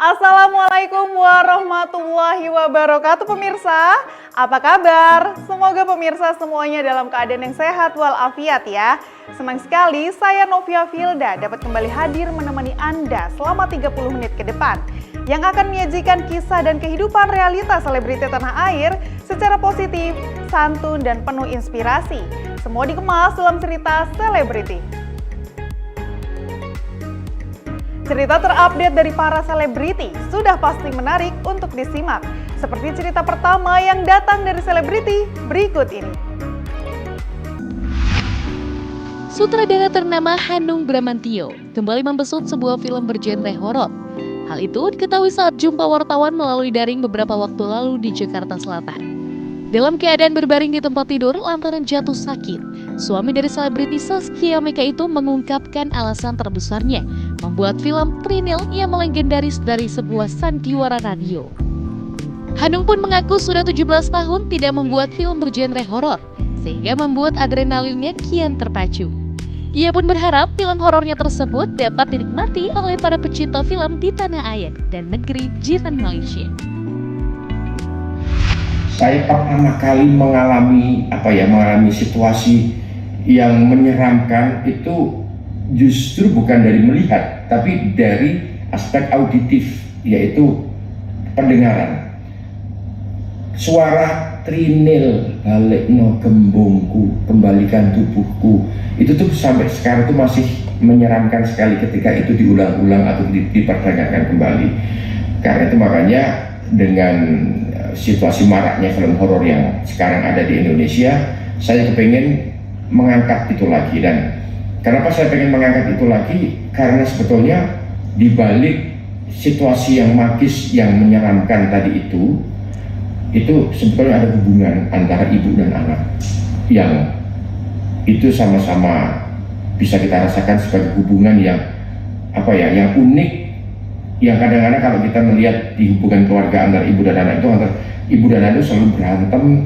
Assalamualaikum warahmatullahi wabarakatuh pemirsa. Apa kabar? Semoga pemirsa semuanya dalam keadaan yang sehat walafiat ya. Senang sekali saya Novia Filda dapat kembali hadir menemani Anda selama 30 menit ke depan yang akan menyajikan kisah dan kehidupan realitas selebriti tanah air secara positif, santun, dan penuh inspirasi. Semua dikemas dalam cerita selebriti. Cerita terupdate dari para selebriti sudah pasti menarik untuk disimak. Seperti cerita pertama yang datang dari selebriti berikut ini. Sutradara ternama Hanung Bramantyo kembali membesut sebuah film bergenre horor. Hal itu diketahui saat jumpa wartawan melalui daring beberapa waktu lalu di Jakarta Selatan. Dalam keadaan berbaring di tempat tidur lantaran jatuh sakit, suami dari selebriti Zaskia Meka itu mengungkapkan alasan terbesarnya membuat film Trinil yang melegendaris dari sebuah sandiwara radio. Hanung pun mengaku sudah 17 tahun tidak membuat film bergenre horor, sehingga membuat adrenalinnya kian terpacu. Ia pun berharap film horornya tersebut dapat dinikmati oleh para pecinta film di tanah air dan negeri jiran Malaysia. Saya pertama kali mengalami situasi yang menyeramkan itu justru bukan dari melihat, tapi dari aspek auditif, yaitu pendengaran. Suara Trinil balikno gembongku, kembalikan tubuhku, itu tuh sampai sekarang tuh masih menyeramkan sekali ketika itu diulang-ulang atau diperdengarkan kembali. Karena itu makanya dengan situasi maraknya film horor yang sekarang ada di Indonesia, saya kepengen mengangkat itu lagi. Dan kenapa saya pengen mengangkat itu lagi? Karena sebetulnya di balik situasi yang magis yang menyeramkan tadi itu sebetulnya ada hubungan antara ibu dan anak yang itu sama-sama bisa kita rasakan sebagai hubungan yang yang unik, yang kadang-kadang kalau kita melihat di hubungan keluarga antara ibu dan anak itu selalu berantem,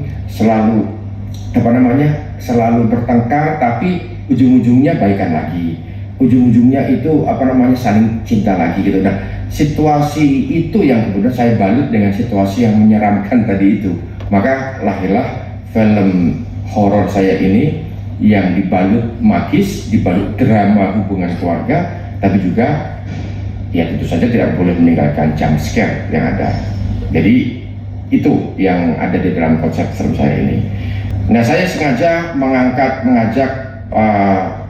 selalu bertengkar, tapi ujung-ujungnya baikan lagi, ujung-ujungnya itu saling cinta lagi gitu. Nah, situasi itu yang kemudian saya balut dengan situasi yang menyeramkan tadi itu, maka lahirlah film horor saya ini yang dibalut magis, dibalut drama hubungan keluarga, tapi juga ya tentu saja tidak boleh meninggalkan jump scare yang ada. Jadi itu yang ada di dalam konsep film saya ini. Nah, saya sengaja mengajak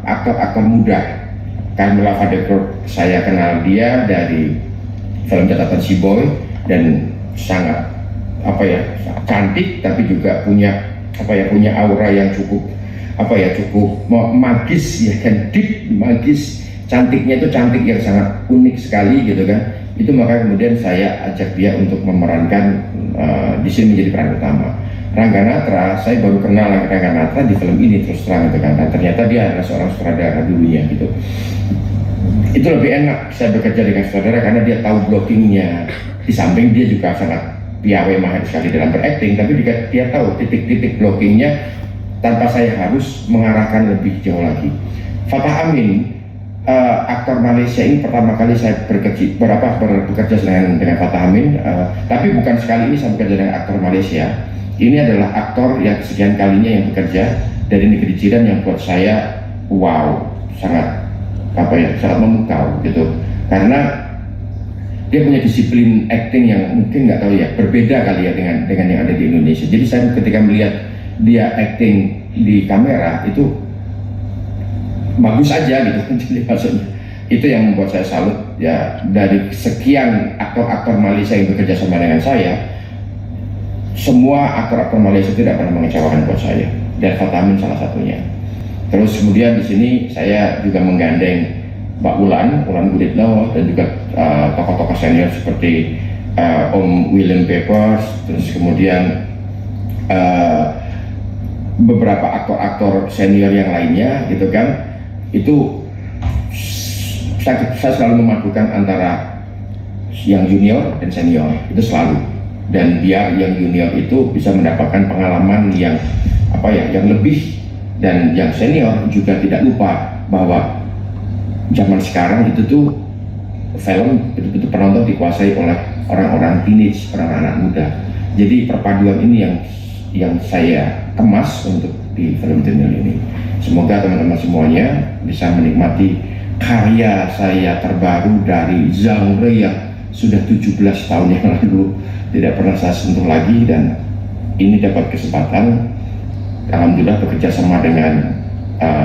aktor-aktor muda. Camilla Vadekur, saya kenal dia dari film Catatan Si Boy dan sangat cantik, tapi juga punya aura yang cukup magis ya kan, deep magis. Cantiknya itu cantik yang sangat unik sekali gitu kan. Itu maka kemudian saya ajak dia untuk memerankan di sini menjadi peran utama. Rangga Natra, saya baru kenal Rangga Natra di film ini terus terang gitu kan. Dan ternyata dia adalah seorang sutradara dulunya gitu. Itu lebih enak saya bekerja dengan sutradara karena dia tahu blockingnya. Di samping dia juga sangat piawai mahir sekali dalam berakting, tapi dia tahu titik-titik blockingnya tanpa saya harus mengarahkan lebih jauh lagi. Fatah Amin, aktor Malaysia ini pertama kali saya bekerja dengan Fatah Amin, tapi bukan sekali ini saya bekerja dengan aktor Malaysia. Ini adalah aktor yang kesekian kalinya yang bekerja dari negeri jiran yang buat saya sangat memukau gitu, karena dia punya disiplin acting yang mungkin nggak tahu ya, berbeda kali ya dengan yang ada di Indonesia. Jadi saya ketika melihat dia acting di kamera itu bagus aja gitu. Jadi maksudnya itu yang membuat saya salut ya. Dari sekian aktor-aktor Malaysia yang bekerja sama dengan saya, semua aktor-aktor Malaysia tidak pernah mengecewakan buat saya, dan Fatah Amin salah satunya. Terus kemudian di sini saya juga menggandeng Mbak Ulan Guritno, dan juga tokoh-tokoh senior seperti Om William Papers, terus kemudian beberapa aktor-aktor senior yang lainnya gitu kan. Itu saya selalu memadukan antara yang junior dan senior, itu selalu, dan biar yang junior itu bisa mendapatkan pengalaman yang yang lebih, dan yang senior juga tidak lupa bahwa zaman sekarang itu tuh film betul-betul penonton dikuasai oleh orang-orang teenage, orang anak muda. Jadi perpaduan ini yang saya kemas untuk di film Daniel ini. Semoga teman-teman semuanya bisa menikmati karya saya terbaru dari genre yang sudah 17 tahun yang lalu tidak pernah saya sentuh lagi, dan ini dapat kesempatan alhamdulillah bekerja sama dengan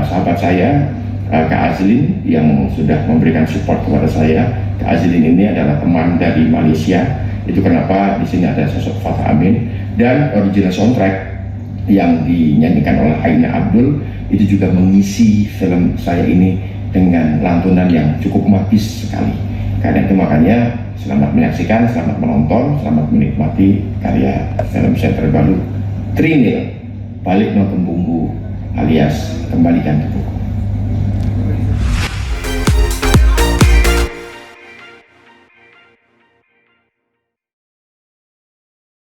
sahabat saya Kak Azlin yang sudah memberikan support kepada saya. Kak Azlin ini adalah teman dari Malaysia, itu kenapa di sini ada sosok Fatah Amin, dan original soundtrack yang dinyanyikan oleh Aina Abdul itu juga mengisi film saya ini dengan lantunan yang cukup magis sekali. Karena itu makanya selamat menyaksikan, selamat menonton, selamat menikmati karya film saya terbaru Trinil, Balik No Kembungku alias Kembalikan Tubuhku.